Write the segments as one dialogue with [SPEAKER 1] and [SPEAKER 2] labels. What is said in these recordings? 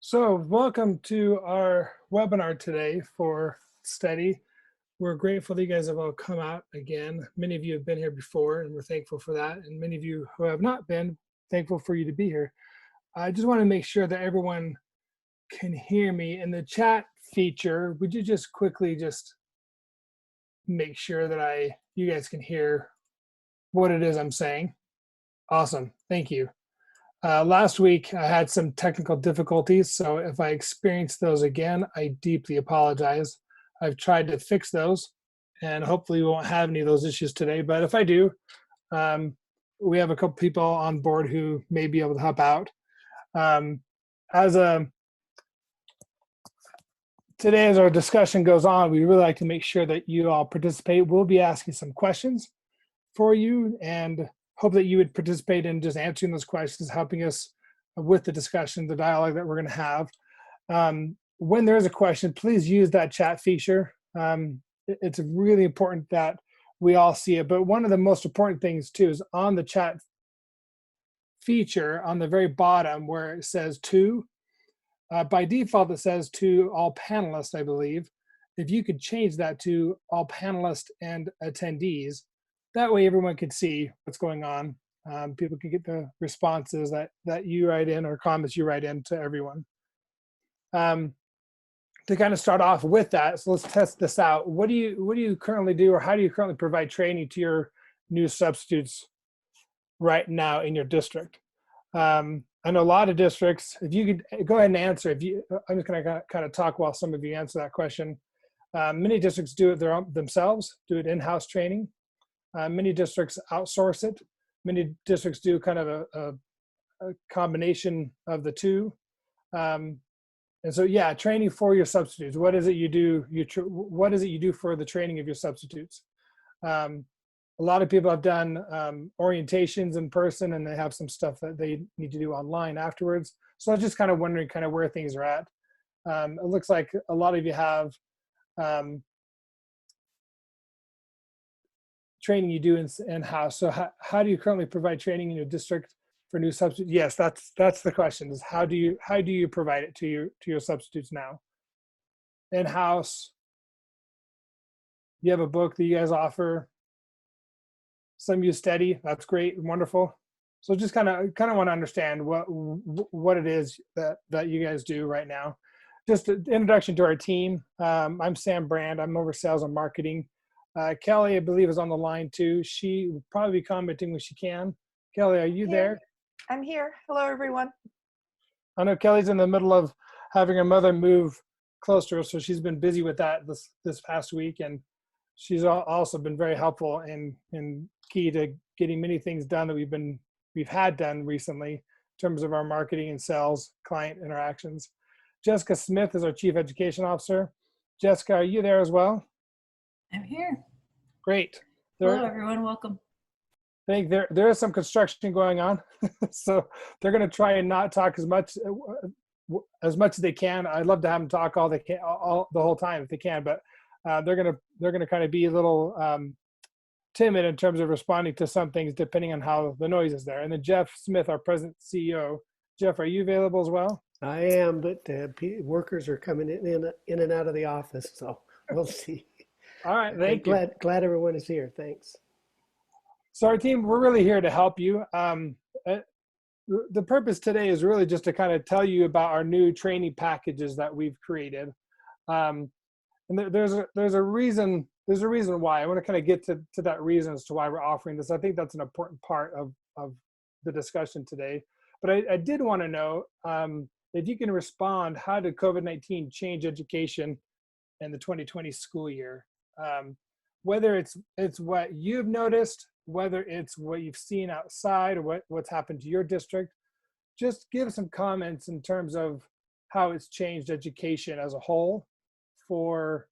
[SPEAKER 1] So welcome to our webinar today for STEDI. We're grateful that you guys have all come out again. Many of you have been here before and we're thankful for that. And many of you who have not been, thankful for you to be here. I just want to make sure that everyone can hear me. In the chat feature, would you just quickly just make sure that you guys can hear what it is I'm saying? Awesome, thank you. Last week, I had some technical difficulties, so if I experience those again, I deeply apologize. I've tried to fix those, and hopefully we won't have any of those issues today, but if I do, we have a couple people on board who may be able to help out. Today, as our discussion goes on, we really like to make sure that you all participate. We'll be asking some questions for you, and hope that you would participate in just answering those questions, helping us with the discussion, the dialogue that we're going to have. When there's a question, please use that chat feature. It's really important that we all see it. But one of the most important things too is on the chat feature on the very bottom where it says to. By default, it says to all panelists, I believe. If you could change that to all panelists and attendees, that way everyone could see what's going on. People can get the responses that you write in or comments you write in to everyone. To kind of start off with that, so let's test this out. What do you currently do, or how do you currently provide training to your new substitutes right now in your district? I know a lot of districts, if you could go ahead and answer, I'm just gonna kind of talk while some of you answer that question. Many districts do it themselves, do it in-house training. Many districts outsource it. Many districts do kind of a combination of the two. And so, yeah, training for your substitutes. What is it you do? What is it you do for the training of your substitutes? A lot of people have done orientations in person, and they have some stuff that they need to do online afterwards. So I was just kind of wondering kind of where things are at. It looks like a lot of you have training you do in-house. So how do you currently provide training in your district for new substitutes? Yes, that's the question, is how do you provide it to your substitutes now? In-house, you have a book that you guys offer. Some use STEDI, that's great, wonderful. So just kind of want to understand what it is that you guys do right now. Just an introduction to our team. I'm Sam Brand, I'm over sales and marketing. Kelly, I believe, is on the line too. She will probably be commenting when she can. Kelly, are you there?
[SPEAKER 2] I'm here. Hello, everyone.
[SPEAKER 1] I know Kelly's in the middle of having her mother move close to her, so she's been busy with that this past week, and she's also been very helpful and key to getting many things done that we've had done recently in terms of our marketing and sales client interactions. Jessica Smith is our Chief Education Officer. Jessica, are you there as well?
[SPEAKER 3] I'm here.
[SPEAKER 1] Great.
[SPEAKER 3] Hello, everyone. Welcome.
[SPEAKER 1] I think there is some construction going on, so they're going to try and not talk as much as they can. I'd love to have them talk the whole time if they can, but they're going to kind of be a little timid in terms of responding to some things depending on how the noise is there. And then Jeff Smith, our President CEO. Jeff, are you available as well?
[SPEAKER 4] I am, but workers are coming in and out of the office, so we'll see.
[SPEAKER 1] All right, thank you.
[SPEAKER 4] Glad everyone is here. Thanks.
[SPEAKER 1] So our team, we're really here to help you. The purpose today is really just to kind of tell you about our new training packages that we've created. And there's a reason why. I want to kind of get to that reason as to why we're offering this. I think that's an important part of the discussion today. But I did want to know if you can respond, how did COVID-19 change education in the 2020 school year? Whether it's what you've noticed, whether it's what you've seen outside, or what's happened to your district, just give some comments in terms of how it's changed education as a whole for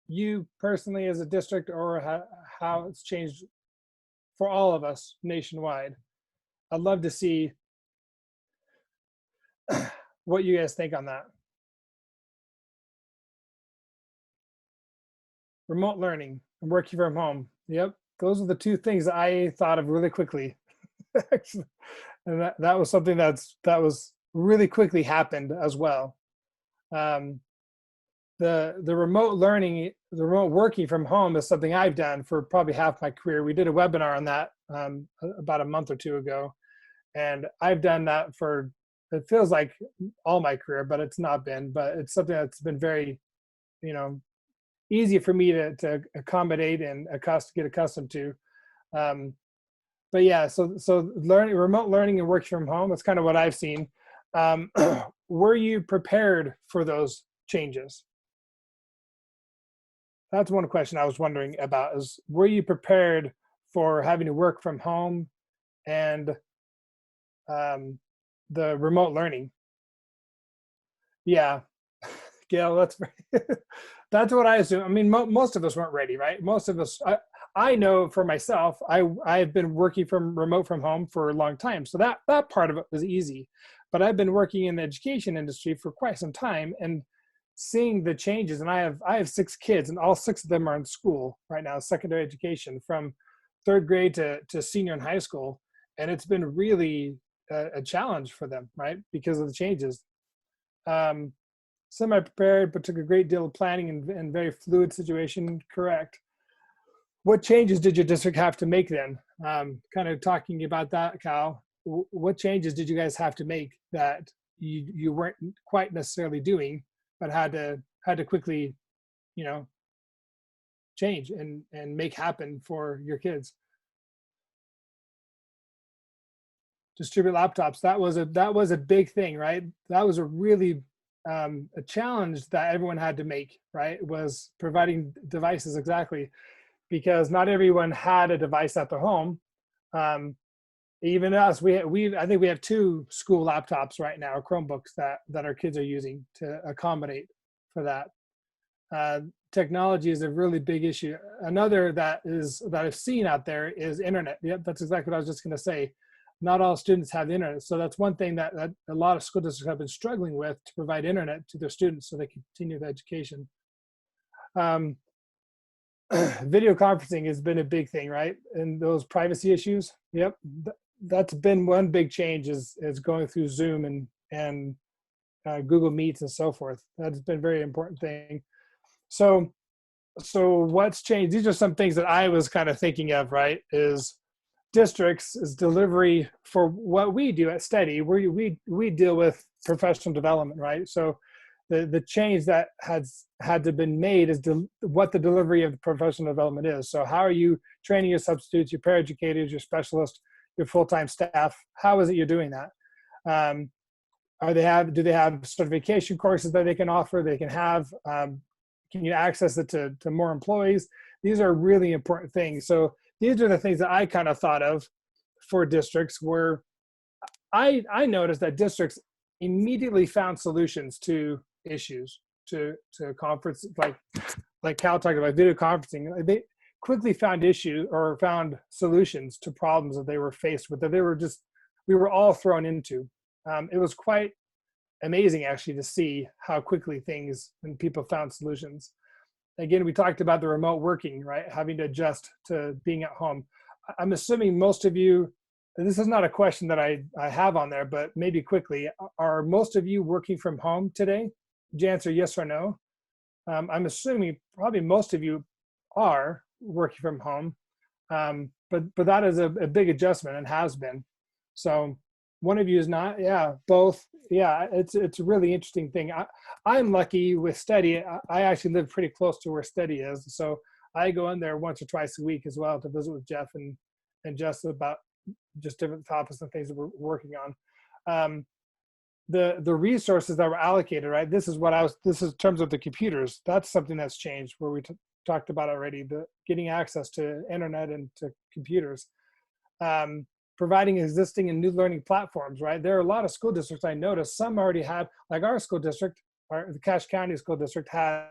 [SPEAKER 1] you personally as a district, or how it's changed for all of us nationwide. I'd love to see what you guys think on that. Remote learning and working from home. Yep, those are the two things I thought of really quickly. And that was something that was really quickly happened as well. Um, the remote learning, the remote working from home is something I've done for probably half my career. We did a webinar on that about a month or two ago, and I've done that for, it feels like all my career, but it's not been, but it's something that's been very, easy for me to accommodate and get accustomed to. But yeah, so remote learning and working from home, that's kind of what I've seen. Were you prepared for those changes? That's one question I was wondering about, is were you prepared for having to work from home and the remote learning? Yeah, Gail, that's what I assume. I mean, most of us weren't ready, right? Most of us, I know for myself, I've been working remote from home for a long time. So that part of it was easy, but I've been working in the education industry for quite some time, and seeing the changes, and I have 6 kids, and all 6 of them are in school right now, secondary education, from 3rd grade to senior in high school. And it's been really a challenge for them, right? Because of the changes. Semi-prepared, but took a great deal of planning and very fluid situation, correct. What changes did your district have to make then? Kind of talking about that, Cal, what changes did you guys have to make that you weren't quite necessarily doing, but had to quickly, change and make happen for your kids? Distribute laptops. That was a big thing, right? That was a really a challenge that everyone had to make, right? Was providing devices, exactly, because not everyone had a device at their home. Even us, I think we have 2 school laptops right now, Chromebooks that our kids are using to accommodate for that. Technology is a really big issue. Another that I've seen out there is internet. Yep, that's exactly what I was just going to say. Not all students have the internet, so that's one thing that a lot of school districts have been struggling with, to provide internet to their students so they can continue their education. Video conferencing has been a big thing, right? And those privacy issues. Yep, that's been one big change, is going through Zoom and Google Meets and so forth. That's been a very important thing. So what's changed? These are some things that I was kind of thinking of, right? Is districts is delivery for what we do at STEDI. We deal with professional development, right? So the change that had to been made is what the delivery of the professional development is. So how are you training your substitutes, your paraeducators, your specialists, your full-time staff? How is it you're doing that? Do they have certification courses that they can offer? They can have, can you access it to more employees? These are really important things. So these are the things that I kind of thought of for districts, where I noticed that districts immediately found solutions to issues, to conference, like Cal talked about video conferencing. They quickly found solutions to problems that they were faced with, that we were all thrown into. It was quite amazing, actually, to see how quickly and people found solutions. Again, we talked about the remote working, right? Having to adjust to being at home. I'm assuming most of you, and this is not a question that I have on there, but maybe quickly, are most of you working from home today? Did you answer yes or no? I'm assuming probably most of you are working from home, but that is a big adjustment, and has been. So one of you is not. Yeah, both. Yeah, it's a really interesting thing. I'm lucky with STEDI. I actually live pretty close to where STEDI is, so I go in there once or twice a week as well to visit with Jeff and Jess about just different topics and things that we're working on. The resources that were allocated, right? This is in terms of the computers. That's something that's changed, where we talked about already, the getting access to internet and to computers. Providing existing and new learning platforms, right? There are a lot of school districts, I noticed, some already had, like our school district, the Cache County School District had,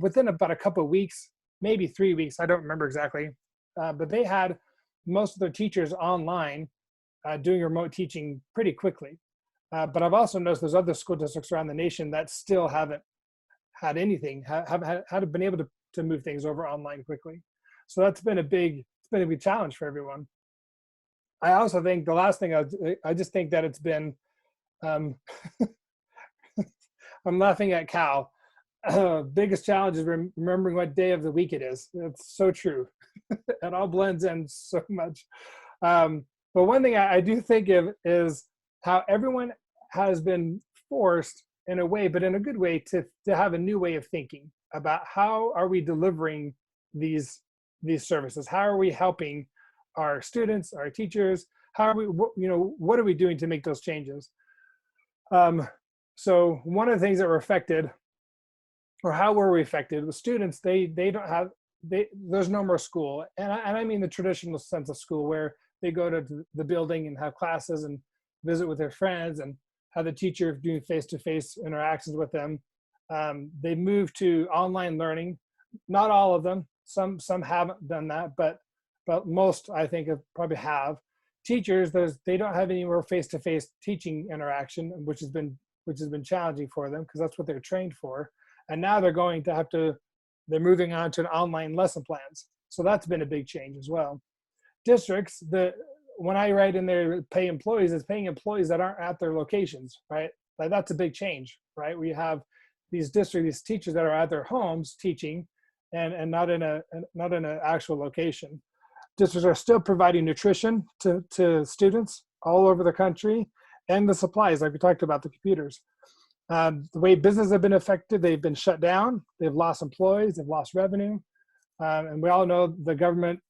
[SPEAKER 1] within about a couple of weeks, maybe 3 weeks, I don't remember exactly, but they had most of their teachers online doing remote teaching pretty quickly. But I've also noticed there's other school districts around the nation that still haven't had anything, haven't been able to move things over online quickly. So that's been a big challenge for everyone. I also think the last thing, I just think that it's been I'm laughing at Cal. Biggest challenge is remembering what day of the week it is. It's so true. It all blends in so much. But one thing I do think of is how everyone has been forced in a way, but in a good way, to have a new way of thinking about how are we delivering these services? How are we helping our students, our teachers? How are we, what are we doing to make those changes? So one of the things that were affected, or how were we affected, with students, they don't have, there's no more school. And I mean the traditional sense of school, where they go to the building and have classes and visit with their friends and have the teacher doing face-to-face interactions with them. They moved to online learning. Not all of them. Some haven't done that, but most, I think, probably have. Teachers, they don't have any more face-to-face teaching interaction, which has been challenging for them, because that's what they're trained for. And now they're going to have to, they're moving on to an online lesson plans. So that's been a big change as well. Districts, when I write in there pay employees, it's paying employees that aren't at their locations, right? Like, that's a big change, right? We have these these teachers that are at their homes teaching, and not in an actual location. Districts are still providing nutrition to students all over the country, and the supplies, like we talked about, the computers. The way businesses have been affected, they've been shut down, they've lost employees, they've lost revenue. And we all know the government,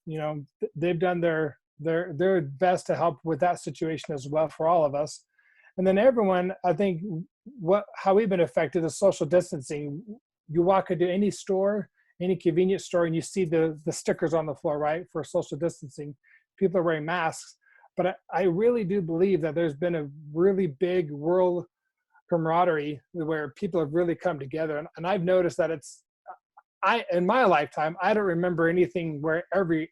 [SPEAKER 1] they've done their best to help with that situation as well for all of us. And then everyone, I think, how we've been affected is social distancing. You walk into any store, any convenience store, and you see the stickers on the floor, right, for social distancing. People are wearing masks. But I really do believe that there's been a really big world camaraderie where people have really come together. And I've noticed that in my lifetime, I don't remember anything where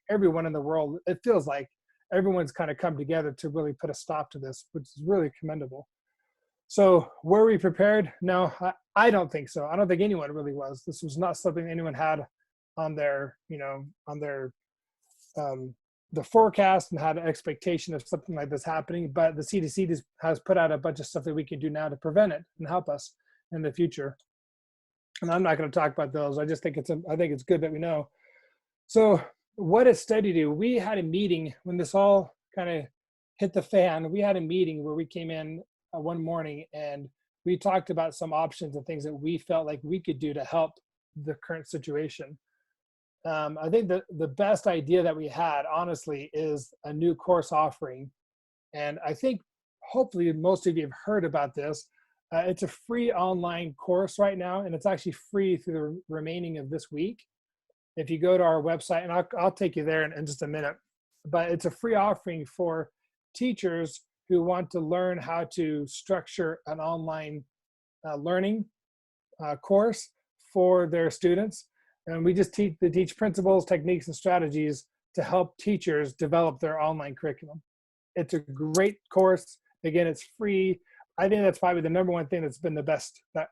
[SPEAKER 1] everyone in the world, it feels like everyone's kind of come together to really put a stop to this, which is really commendable. So were we prepared? No, I don't think so. I don't think anyone really was. This was not something anyone had on their, the forecast and had an expectation of something like this happening. But the CDC has put out a bunch of stuff that we can do now to prevent it and help us in the future. And I'm not going to talk about those. I just think I think it's good that we know. So what does STEDI do? We had a meeting when this all kind of hit the fan. We had a meeting where we came in one morning and we talked about some options and things that we felt like we could do to help the current situation. I think the best idea that we had, honestly, is a new course offering. And I think hopefully most of you have heard about this. It's a free online course right now, and it's actually free through the remaining of this week. If you go to our website, and I'll take you there in just a minute, but it's a free offering for teachers who want to learn how to structure an online learning course for their students. And we just teach principles, techniques, and strategies to help teachers develop their online curriculum. It's a great course. Again, it's free. I think that's probably the number one thing that's been the best that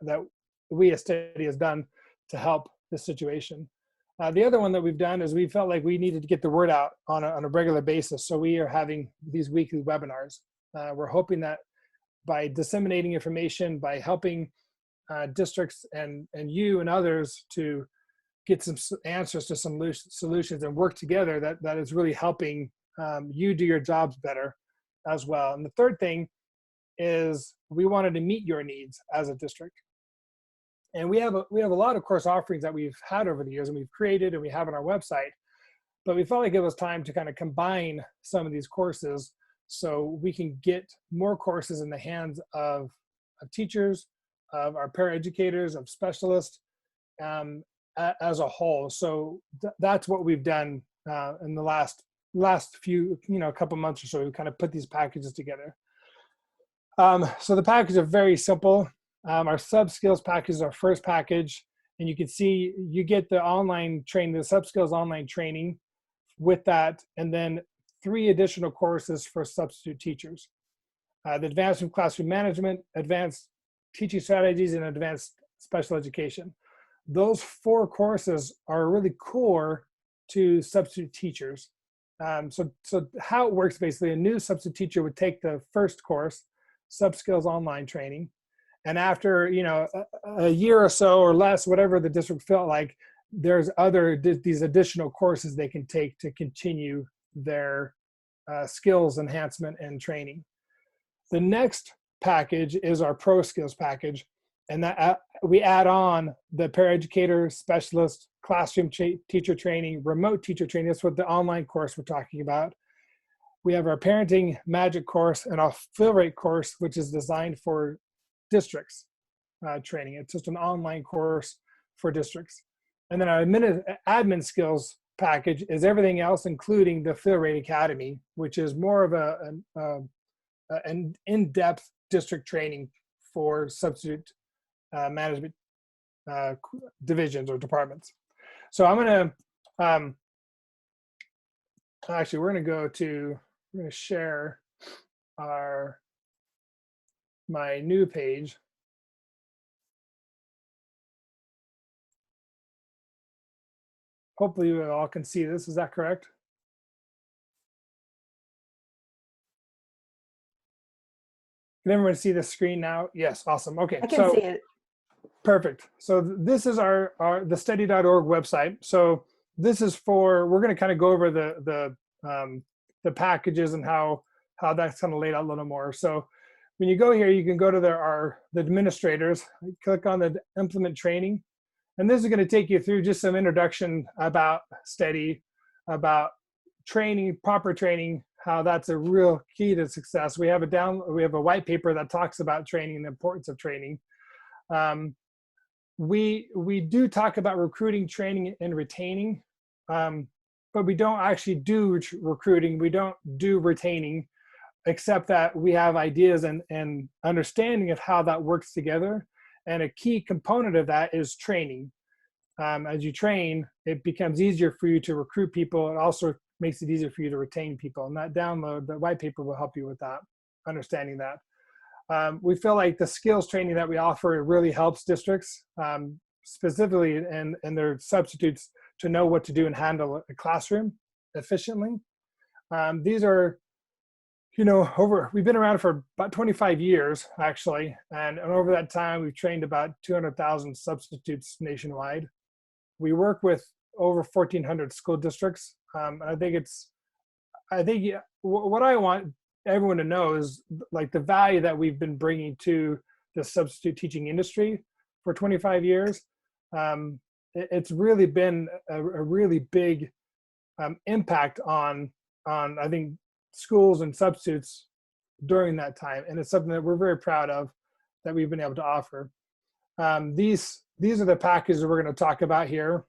[SPEAKER 1] we as STEDI has done to help this situation. The other one that we've done is we felt like we needed to get the word out on a regular basis. So we are having these weekly webinars. We're hoping that by disseminating information, by helping districts and you and others to get some answers to some solutions and work together, that is really helping you do your jobs better as well. And the third thing is we wanted to meet your needs as a district. And we have a lot of course offerings that we've had over the years and we've created and we have on our website, but we felt like it was time to kind of combine some of these courses so we can get more courses in the hands of teachers, of our paraeducators, of specialists, as a whole. So that's what we've done in the last few, couple months or so. We kind of put these packages together. So the packages are very simple. Our SubSkills package is our first package, and you can see you get the online training, the SubSkills online training with that, and then 3 additional courses for substitute teachers. The Advanced Classroom Management, Advanced Teaching Strategies, and Advanced Special Education. Those 4 courses are really core to substitute teachers. So how it works, basically, a new substitute teacher would take the first course, SubSkills Online Training, And after, a year or so or less, whatever the district felt like, there's these additional courses they can take to continue their skills enhancement and training. The next package is our ProSkills package. And that we add on the paraeducator, specialist, classroom teacher training, remote teacher training. That's what the online course we're talking about. We have our parenting magic course and our fill rate course, which is designed for districts training. It's just an online course for districts. And then our admin skills package is everything else, including the fill rate academy, which is more of an in-depth district training for substitute management divisions or departments. So I'm going to, actually, we're going to share my new page. Hopefully you all can see this. Is that correct? Can everyone see the screen now? Yes, awesome. Okay,
[SPEAKER 2] I can see it.
[SPEAKER 1] Perfect. So this is the STEDI.org website. So this is we're going to kind of go over the packages and how that's kind of laid out a little more. So when you go here, you can go to the administrators, click on the implement training. And this is going to take you through just some introduction about STEDI, about training, proper training, how that's a real key to success. We have a white paper that talks about training and the importance of training. We do talk about recruiting, training, and retaining, but we don't actually do recruiting. We don't do retaining, except that we have ideas and understanding of how that works together. And a key component of that is training. As you train, it becomes easier for you to recruit people. It also makes it easier for you to retain people. And that download, the white paper will help you with that, understanding that. We feel like the skills training that we offer really helps districts, specifically and their substitutes, to know what to do and handle a classroom efficiently. These are, we've been around for about 25 years, actually. And over that time, we've trained about 200,000 substitutes nationwide. We work with over 1,400 school districts. I think what I want everyone to know is like the value that we've been bringing to the substitute teaching industry for 25 years. It's really been a really big impact on I think schools and substitutes during that time, and it's something that we're very proud of that we've been able to offer. These are the packages that we're going to talk about here.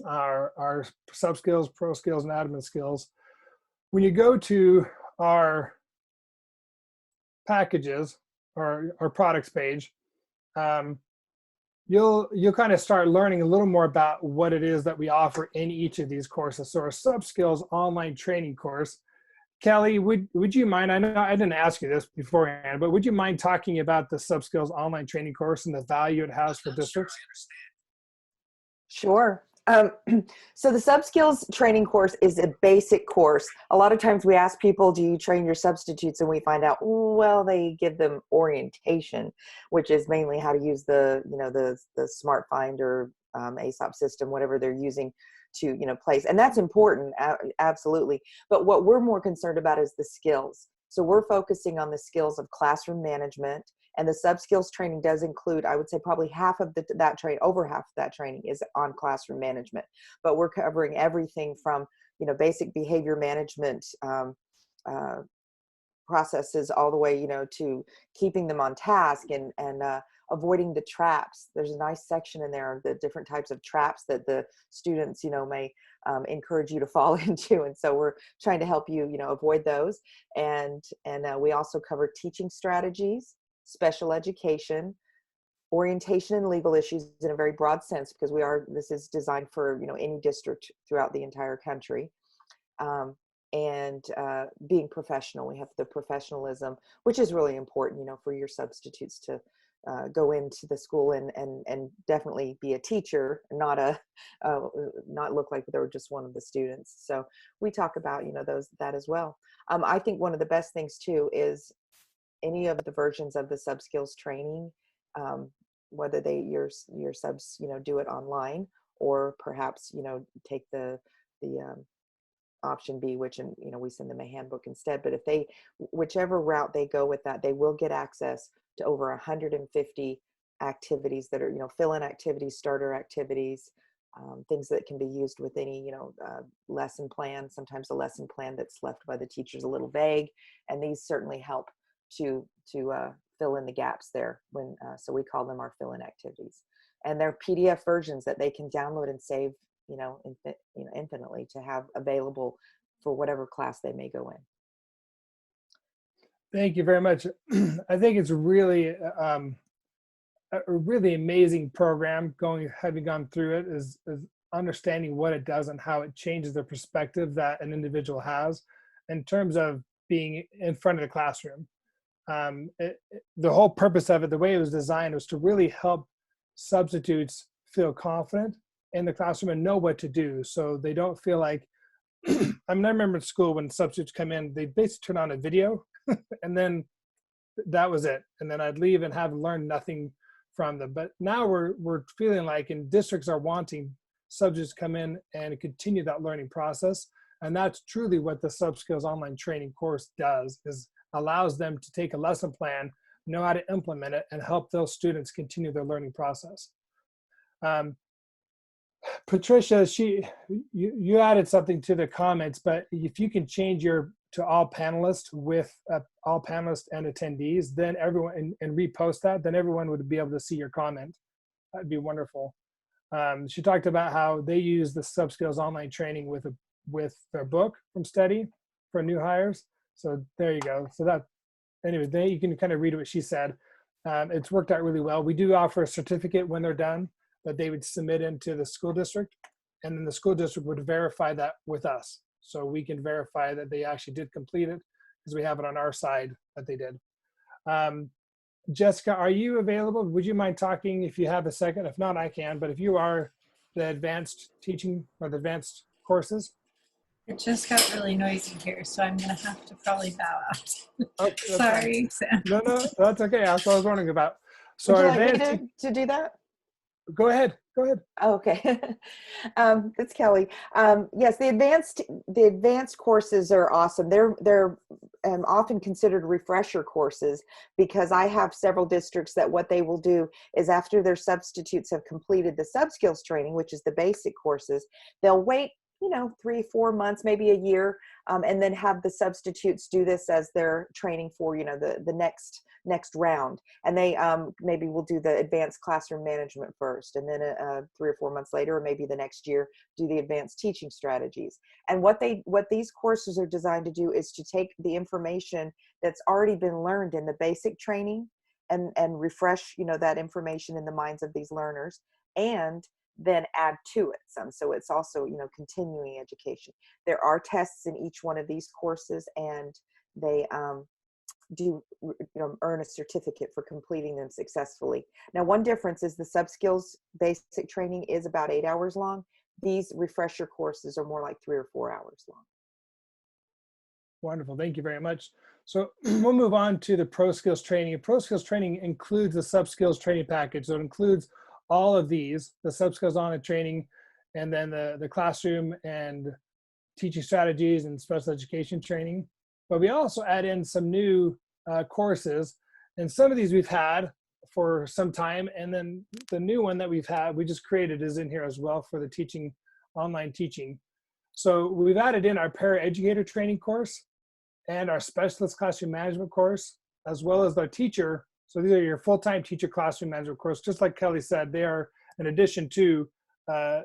[SPEAKER 1] Our SubSkills, ProSkills, and admin skills. When you go to our packages or our products page, you'll kind of start learning a little more about what it is that we offer in each of these courses. So our SubSkills online training course, Kelly, would you mind, I know I didn't ask you this beforehand, but would you mind talking about the SubSkills online training course and the value it has for districts?
[SPEAKER 2] Sure. So the SubSkills training course is a basic course. A lot of times we ask people, do you train your substitutes? And we find out, well, they give them orientation, which is mainly how to use the Smart Find or ASOP system, whatever they're using to, place. And that's important, absolutely. But what we're more concerned about is the skills. So we're focusing on the skills of classroom management. And the SubSkills training does include, I would say, probably half of over half of that training is on classroom management. But we're covering everything from, basic behavior management processes all the way, to keeping them on task and avoiding the traps. There's a nice section in there of the different types of traps that the students, may encourage you to fall into. And so we're trying to help you, avoid those. And we also cover teaching strategies, special education, orientation and legal issues in a very broad sense, because this is designed for, any district throughout the entire country. And being professional. We have the professionalism, which is really important, for your substitutes to go into the school and definitely be a teacher, not look like they were just one of the students. So we talk about, that as well. I think one of the best things too is, any of the versions of the SubSkills training, whether your subs, do it online, or perhaps, take the option B, which, we send them a handbook instead. But if whichever route they go with that, they will get access to over 150 activities that are, fill-in activities, starter activities, things that can be used with any, lesson plan. Sometimes a lesson plan that's left by the teacher is a little vague, and these certainly help to fill in the gaps there. So we call them our fill-in activities, and they're PDF versions that they can download and save, infinitely, to have available for whatever class they may go in.
[SPEAKER 1] Thank you very much. I think it's really a really amazing program. Having gone through it is understanding what it does and how it changes the perspective that an individual has in terms of being in front of the classroom. The whole purpose of it, the way it was designed, was to really help substitutes feel confident in the classroom and know what to do, so they don't feel like, I remember in school when substitutes come in, they basically turn on a video and then that was it. And then I'd leave and have learned nothing from them. But now we're feeling like, and districts are wanting subjects to come in and continue that learning process. And that's truly what the SubSkills online training course does, is allows them to take a lesson plan, know how to implement it, and help those students continue their learning process. Patricia, you added something to the comments, but if you can change to all panelists with all panelists and attendees, then everyone, and repost that, then everyone would be able to see your comment. That'd be wonderful. She talked about how they use the SubSkills online training with their book from STEDI for new hires. So there you go. So that, anyway, you can kind of read what she said. It's worked out really well. We do offer a certificate when they're done that they would submit into the school district, and then the school district would verify that with us. So we can verify that they actually did complete it, because we have it on our side that they did. Jessica, are you available? Would you mind talking if you have a second? If not, I can, but if you are, the advanced teaching or the advanced courses.
[SPEAKER 3] It just got really noisy here, so I'm going to have to probably bow out.
[SPEAKER 1] Okay,
[SPEAKER 3] Sorry, Sam.
[SPEAKER 1] No, that's okay. That's what I was wondering about. So
[SPEAKER 2] Would you
[SPEAKER 1] our
[SPEAKER 2] like me
[SPEAKER 1] advanced,
[SPEAKER 2] to do that?
[SPEAKER 1] go ahead.
[SPEAKER 2] Oh, okay. That's Kelly. Yes, the advanced courses are awesome. They're often considered refresher courses, because I have several districts that what they will do is, after their substitutes have completed the SubSkills training, which is the basic courses, they'll wait 3-4 months, maybe a year, and then have the substitutes do this as their training for the next round. And they maybe will do the advanced classroom management first, and then 3 or 4 months later, or maybe the next year, do the advanced teaching strategies. And what these courses are designed to do is to take the information that's already been learned in the basic training and refresh that information in the minds of these learners, and then add to it some. So it's also continuing education. There are tests in each one of these courses, and they do earn a certificate for completing them successfully. Now, one difference is the SubSkills basic training is about 8 hours long. These refresher courses are more like 3 or 4 hours long.
[SPEAKER 1] Wonderful. Thank you very much. So we'll move on to the ProSkills training. ProSkills training includes the SubSkills training package. So it includes all of these, the SubSkills online training, and then the classroom and teaching strategies and special education training. But we also add in some new courses, and some of these we've had for some time, and then the new one that we just created is in here as well for the online teaching. So we've added in our paraeducator training course and our specialist classroom management course, as well as our teacher. So these are your full-time teacher classroom management course. Just like Kelly said, they are in addition to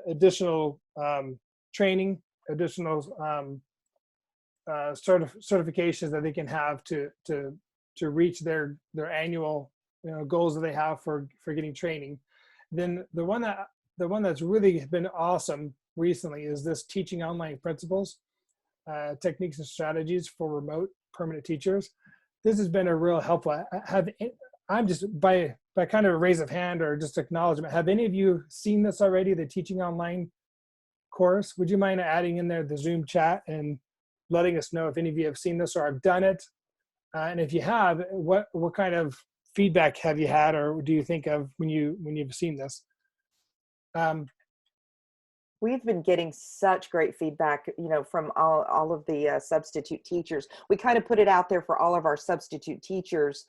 [SPEAKER 1] additional training, additional certifications that they can have to reach their annual goals that they have for getting training. Then the one that's really been awesome recently is this teaching online principles, techniques and strategies for remote permanent teachers. This has been a real helpful. I'm just by kind of a raise of hand or just acknowledgement. Have any of you seen this already, the teaching online course? Would you mind adding in there the Zoom chat and letting us know if any of you have seen this or have done it? And if you have, what kind of feedback have you had, or do you think of when you've seen this?
[SPEAKER 2] We've been getting such great feedback, from all of the substitute teachers. We kind of put it out there for all of our substitute teachers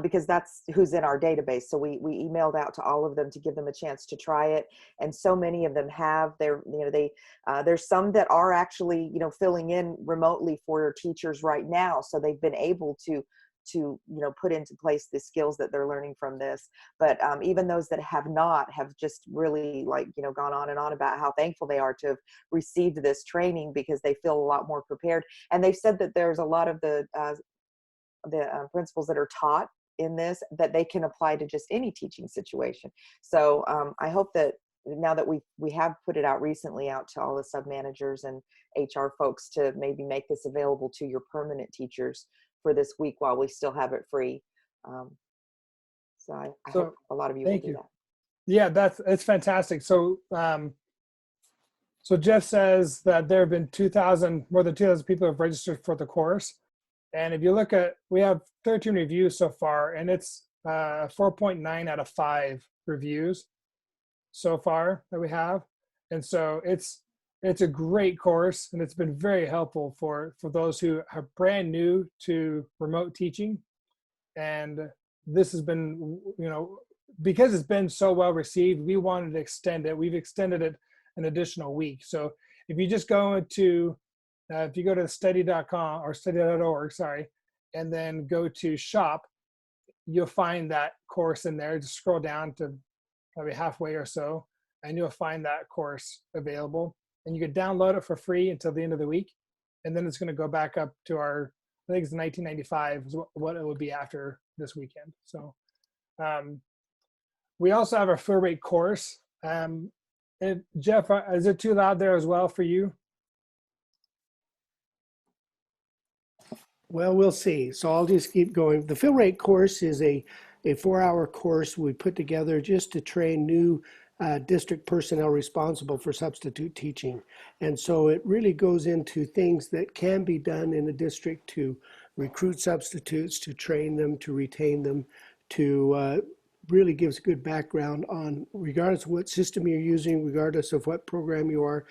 [SPEAKER 2] because that's who's in our database. So we emailed out to all of them to give them a chance to try it, and so many of them have. There's some that are actually filling in remotely for teachers right now, so they've been able to put into place the skills that they're learning from this. But even those that have not have just really gone on and on about how thankful they are to have received this training, because they feel a lot more prepared. And they've said that there's a lot of the principles that are taught in this that they can apply to just any teaching situation. So I hope that now that we have put it out recently out to all the sub managers and HR folks to maybe make this available to your permanent teachers for this week while we still have it free. So I hope a lot of you will do that.
[SPEAKER 1] Yeah, it's fantastic. So so Jeff says that there have been more than 2,000 people have registered for the course. And if you look at, we have 13 reviews so far, and it's 4.9 out of 5 reviews so far that we have. And so it's a great course, and it's been very helpful for those who are brand new to remote teaching. And this has been, because it's been so well received, we wanted to extend it. We've extended it an additional week. So if you just go to STEDI.com or STEDI.org, sorry, and then go to shop, you'll find that course in there. Just scroll down to probably halfway or so, and you'll find that course available. And you can download it for free until the end of the week. And then it's going to go back up to I think it's 1995 is what it would be after this weekend. So we also have our full rate course. Jeff, is it too loud there as well for you?
[SPEAKER 4] Well, we'll see. So I'll just keep going. The fill rate course is a 4-hour course we put together just to train new district personnel responsible for substitute teaching. And so it really goes into things that can be done in a district to recruit substitutes, to train them, to retain them, to really gives a good background on, regardless of what system you're using, regardless of what program you are,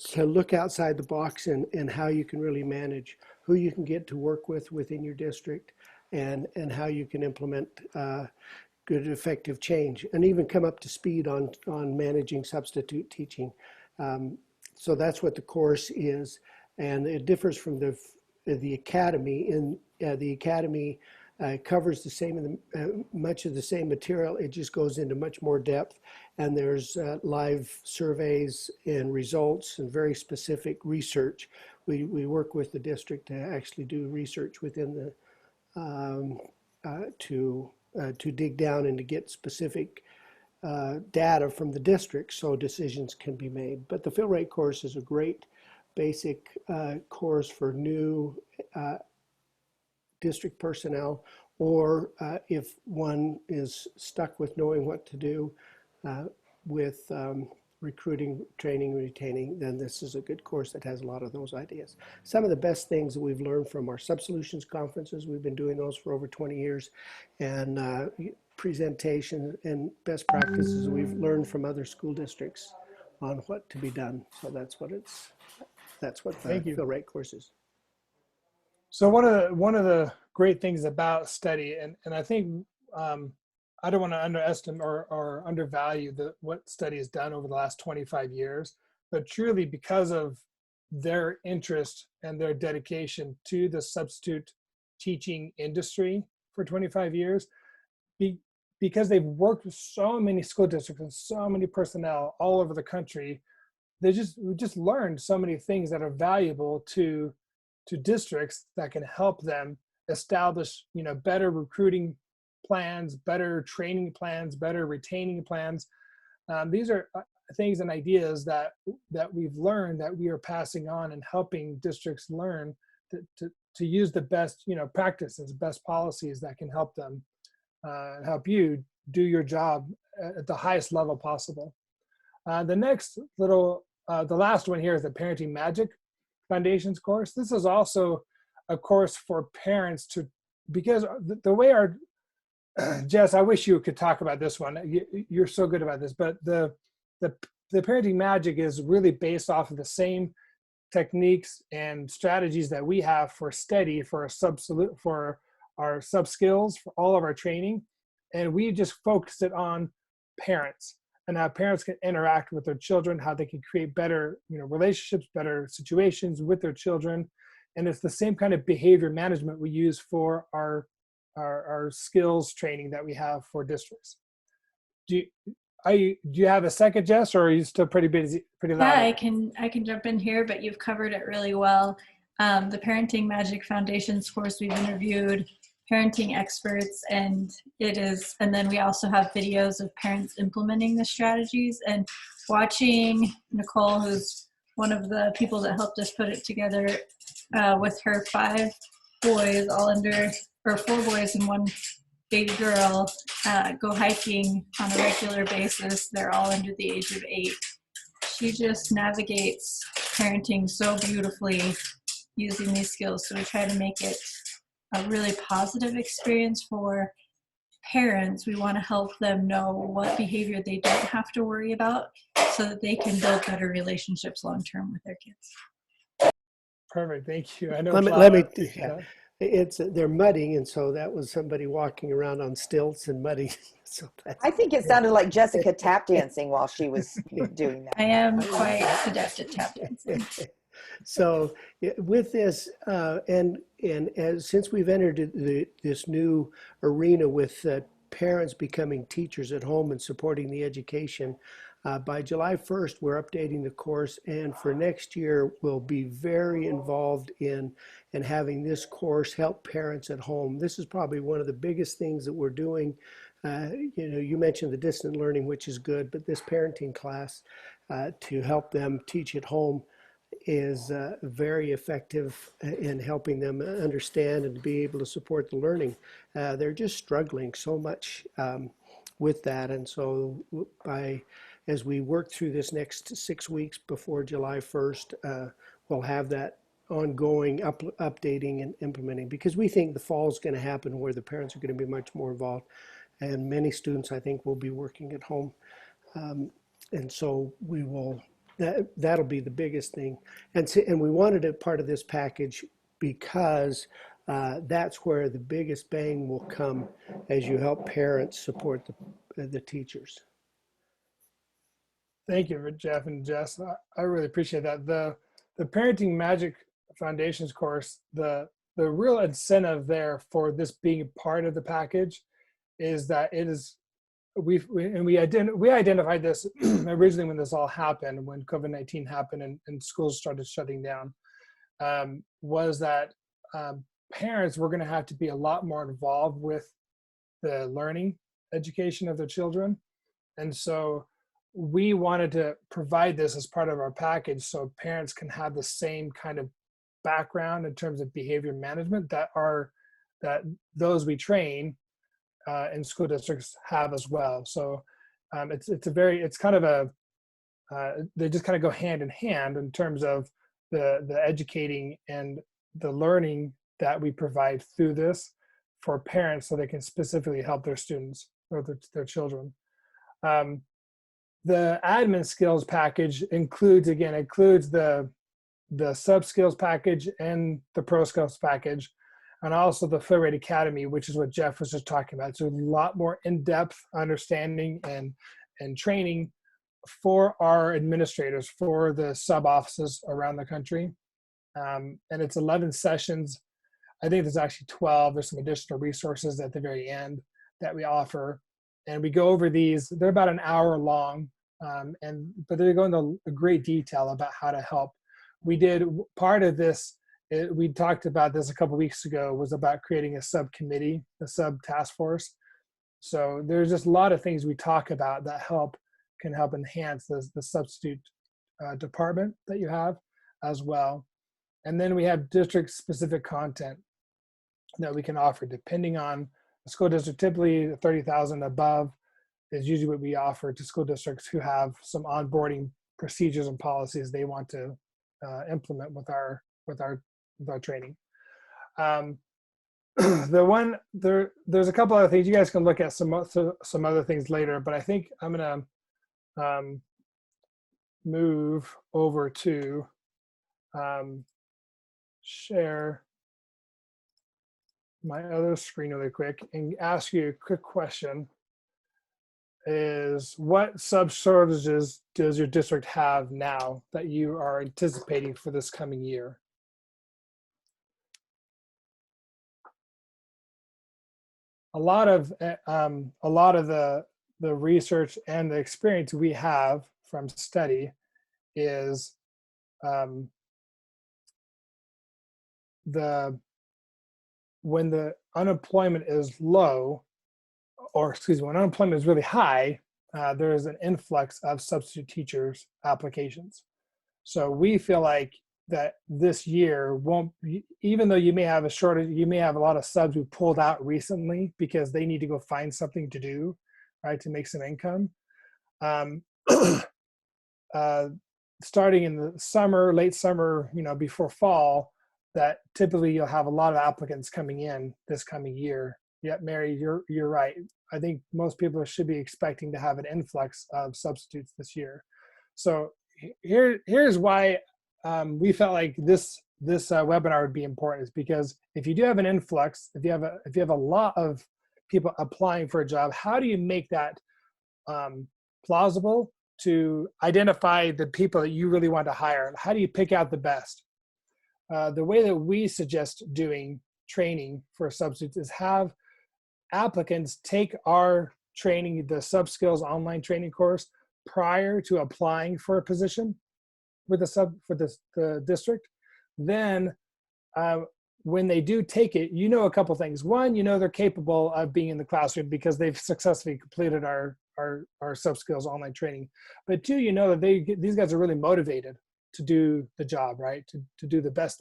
[SPEAKER 4] to look outside the box and how you can really manage, who you can get to work with within your district, and how you can implement good effective change, and even come up to speed on managing substitute teaching. So that's what the course is, and it differs from the academy. In the academy covers the same much of the same material. It just goes into much more depth, and there's live surveys and results and very specific research. We work with the district to actually do research within the to dig down and to get specific data from the district so decisions can be made. But the fill rate course is a great basic course for new district personnel, or if one is stuck with knowing what to do with recruiting, training, retaining, then this is a good course that has a lot of those ideas. Some of the best things that we've learned from our sub-solutions conferences, we've been doing those for over 20 years, and presentation and best practices we've learned from other school districts on what to be done. So that's what the fill rate course is.
[SPEAKER 1] So one of the great things about STEDI, and I think I don't want to underestimate or undervalue what STEDI has done over the last 25 years, but truly because of their interest and their dedication to the substitute teaching industry for 25 years, because they've worked with so many school districts and so many personnel all over the country, we just learned so many things that are valuable to districts that can help them establish, better recruiting plans, better training plans, better retaining plans. These are things and ideas that we've learned that we are passing on and helping districts learn to use the best, practices, best policies that can help them help you do your job at the highest level possible. The next the last one here is the Parenting Magic Foundations course. This is also a course for parents to because the way our, Jess, I wish you could talk about this one. You're so good about this, but the parenting magic is really based off of the same techniques and strategies that we have for STEDI, for our SubSkills, for all of our training. And we just focused it on parents and how parents can interact with their children, how they can create better, relationships, better situations with their children. And it's the same kind of behavior management we use for our skills training that we have for districts. Do you have a second, Jess, or are you still pretty busy, pretty loud?
[SPEAKER 3] Yeah, I can jump in here, but you've covered it really well. The Parenting Magic Foundations course, we've interviewed parenting experts, and then we also have videos of parents implementing the strategies, and watching Nicole, who's one of the people that helped us put it together, with her 5 boys, 4 boys and 1 baby girl, go hiking on a regular basis. They're all under the age of 8. She just navigates parenting so beautifully using these skills. So we try to make it a really positive experience for parents. We want to help them know what behavior they don't have to worry about so that they can build better relationships long term with their kids.
[SPEAKER 1] Perfect, thank you. I know.
[SPEAKER 4] They're mudding, and so that was somebody walking around on stilts and mudding. So
[SPEAKER 2] I think it sounded like Jessica tap dancing while she was doing that.
[SPEAKER 3] I am quite adept at tap dancing.
[SPEAKER 4] So with this, and since we've entered this new arena with parents becoming teachers at home and supporting the education, by July 1st, we're updating the course, and for next year, we'll be very involved in having this course help parents at home. This is probably one of the biggest things that we're doing. You mentioned the distant learning, which is good, but this parenting class to help them teach at home is very effective in helping them understand and be able to support the learning. They're just struggling so much with that, and so as we work through this next 6 weeks before July 1st, we'll have that ongoing updating and implementing, because we think the fall is going to happen where the parents are going to be much more involved, and many students, I think, will be working at home. And so we will, that'll be the biggest thing. And we wanted it part of this package because that's where the biggest bang will come as you help parents support the teachers.
[SPEAKER 1] Thank you, Jeff and Jess. I really appreciate that. The Parenting Magic Foundations course, the real incentive there for this being part of the package is that it is, we identified this originally when this all happened, when COVID-19 happened and schools started shutting down, was that parents were going to have to be a lot more involved with the learning education of their children. And so we wanted to provide this as part of our package so parents can have the same kind of background in terms of behavior management that those we train in school districts have as well. So it's kind of they just kind of go hand in hand in terms of the educating and the learning that we provide through this for parents so they can specifically help their students or their children. The admin skills package includes the SubSkills package and the ProSkills package, and also the Fill Rate Academy, which is what Jeff was just talking about. So a lot more in-depth understanding and training for our administrators, for the sub offices around the country. And it's 11 sessions. I think there's actually 12. There's some additional resources at the very end that we offer. And we go over these. They're about an hour long, but they go into great detail about how to help. We did part of this. We talked about this a couple of weeks ago, was about creating a subcommittee, a sub task force. So there's just a lot of things we talk about that can help enhance the substitute department that you have as well. And then we have district specific content that we can offer depending on the school district. Typically 30,000 above is usually what we offer to school districts who have some onboarding procedures and policies they want to implement with our training. there's a couple other things. You guys can look at some other things later, but I think I'm gonna move over to share my other screen really quick and ask you a quick question. Is what sub shortages does your district have now that you are anticipating for this coming year? A lot of the research and the experience we have from STEDI is when the unemployment is low, or excuse me, when unemployment is really high, there is an influx of substitute teachers applications. So we feel like that this year won't, even though you may have a shortage, you may have a lot of subs who pulled out recently because they need to go find something to do, right, to make some income. Starting in the summer, late summer, before fall, that typically you'll have a lot of applicants coming in this coming year. Yeah, Mary, you're right. I think most people should be expecting to have an influx of substitutes this year. So here's why we felt like this webinar would be important, is because if you do have an influx, if you have a lot of people applying for a job, how do you make that plausible to identify the people that you really want to hire? How do you pick out the best? The way that we suggest doing training for substitutes is have applicants take our training, the SubSkills online training course, prior to applying for a position with the district. Then when they do take it, a couple things. One, they're capable of being in the classroom because they've successfully completed our SubSkills online training. But two, that these guys are really motivated to do the job, right? To do the best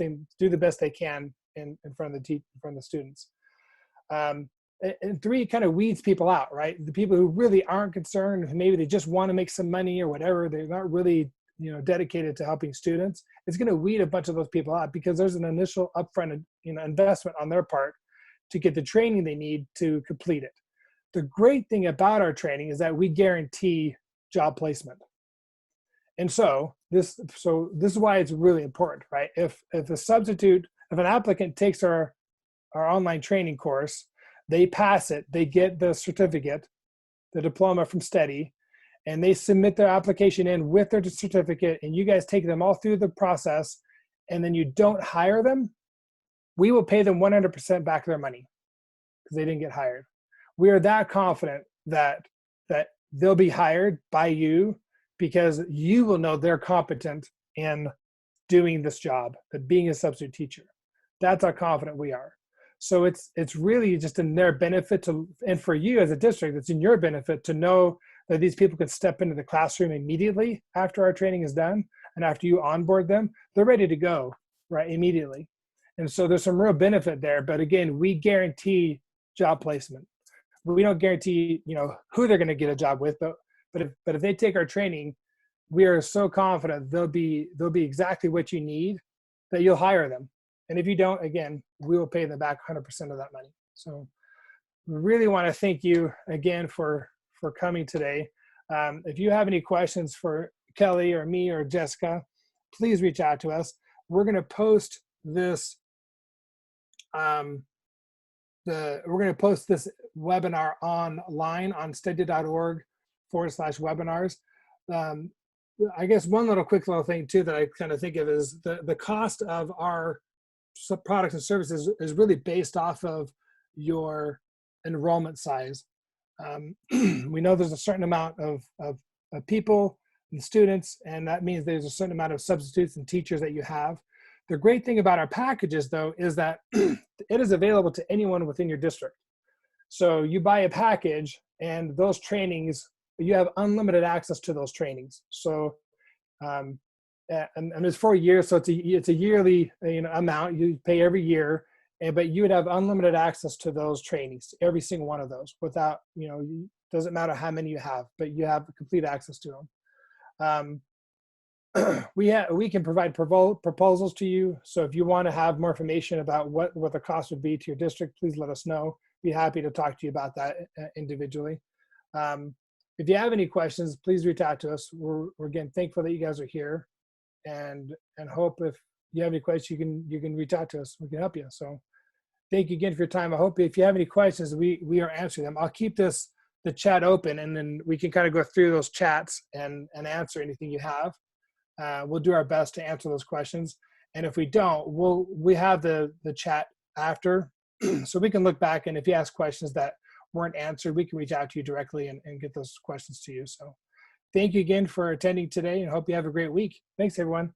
[SPEAKER 1] they can in front of the students. And three, kind of weeds people out, right? The people who really aren't concerned, maybe they just want to make some money or whatever, they're not really dedicated to helping students. It's going to weed a bunch of those people out because there's an initial upfront investment on their part to get the training they need to complete it. The great thing about our training is that we guarantee job placement. And so this is why it's really important, right? If an applicant takes our online training course, they pass it, they get the certificate, the diploma from STEDI, and they submit their application in with their certificate, and you guys take them all through the process, and then you don't hire them, we will pay them 100% back their money because they didn't get hired. We are that confident that they'll be hired by you because you will know they're competent in doing this job, but being a substitute teacher. That's how confident we are. So it's really just in their benefit and for you as a district, it's in your benefit to know that these people can step into the classroom immediately after our training is done, and after you onboard them, they're ready to go, right, immediately. And so there's some real benefit there. But again, we guarantee job placement. We don't guarantee, who they're going to get a job with, but if they take our training, we are so confident they'll be exactly what you need that you'll hire them. And if you don't, again, we will pay them back 100% of that money. So we really want to thank you again for coming today. If you have any questions for Kelly or me or Jessica, please reach out to us. We're going to post this we're going to post this webinar online on STEDI.org/webinars. I guess one quick little thing too that I kind of think of is the cost of our products and services is really based off of your enrollment size. We know there's a certain amount of people and students, and that means there's a certain amount of substitutes and teachers that you have. The great thing about our packages, though, is that it is available to anyone within your district. So you buy a package, and those trainings, you have unlimited access to those trainings. So, and it's for a year, so it's a yearly amount you pay every year, but you would have unlimited access to those trainings, every single one of those, without doesn't matter how many you have, but you have complete access to them. we can provide proposals to you. So if you want to have more information about what the cost would be to your district, please let us know. Be happy to talk to you about that individually. If you have any questions, please reach out to us. We're again thankful that you guys are here, and hope if you have any questions, you can reach out to us. We can help you. So thank you again for your time. I hope if you have any questions, we are answering them. I'll keep the chat open, and then we can kind of go through those chats and answer anything you have. We'll do our best to answer those questions. And if we don't, we have the chat after, so we can look back, and if you ask questions that weren't answered, we can reach out to you directly and get those questions to you. So thank you again for attending today, and hope you have a great week. Thanks, everyone.